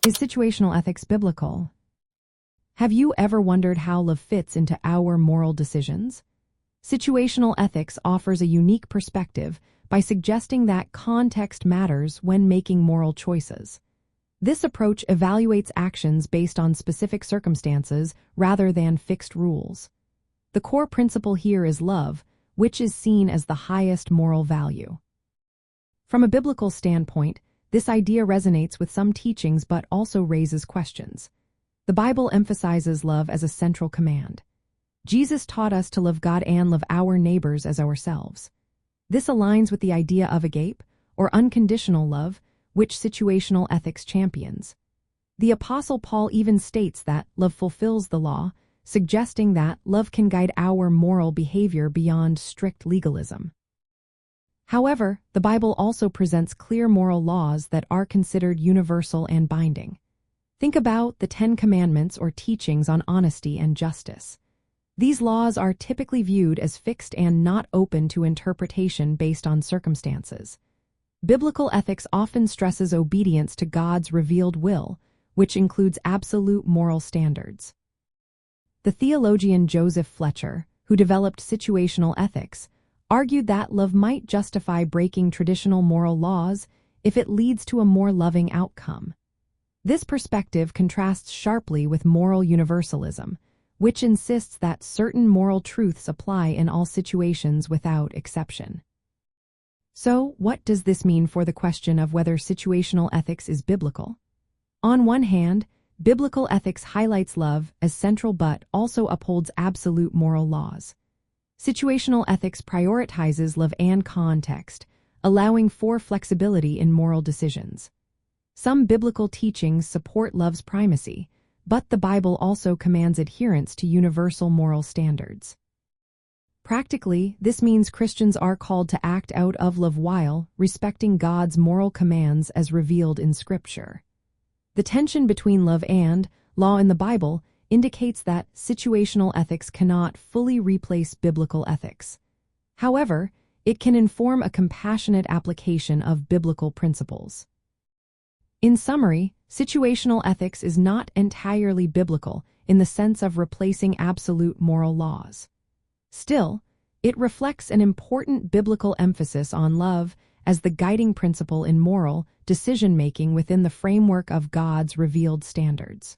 Is situational ethics biblical? Have you ever wondered how love fits into our moral decisions? Situational ethics offers a unique perspective by suggesting that context matters when making moral choices. This approach evaluates actions based on specific circumstances rather than fixed rules. The core principle here is love, which is seen as the highest moral value. From a biblical standpoint, this idea resonates with some teachings but also raises questions. The Bible emphasizes love as a central command. Jesus taught us to love God and love our neighbors as ourselves. This aligns with the idea of agape, or unconditional love, which situational ethics champions. The Apostle Paul even states that love fulfills the law, suggesting that love can guide our moral behavior beyond strict legalism. However, the Bible also presents clear moral laws that are considered universal and binding. Think about the 10 Commandments or teachings on honesty and justice. These laws are typically viewed as fixed and not open to interpretation based on circumstances. Biblical ethics often stresses obedience to God's revealed will, which includes absolute moral standards. The theologian Joseph Fletcher, who developed situational ethics, argued that love might justify breaking traditional moral laws if it leads to a more loving outcome. This perspective contrasts sharply with moral universalism, which insists that certain moral truths apply in all situations without exception. So, what does this mean for the question of whether situational ethics is biblical? On one hand, biblical ethics highlights love as central but also upholds absolute moral laws. Situational ethics prioritizes love and context, allowing for flexibility in moral decisions. Some biblical teachings support love's primacy, but the Bible also commands adherence to universal moral standards. Practically, this means Christians are called to act out of love while respecting God's moral commands as revealed in Scripture. The tension between love and law in the Bible indicates that situational ethics cannot fully replace biblical ethics. However, it can inform a compassionate application of biblical principles. In summary, situational ethics is not entirely biblical in the sense of replacing absolute moral laws. Still, it reflects an important biblical emphasis on love as the guiding principle in moral decision-making within the framework of God's revealed standards.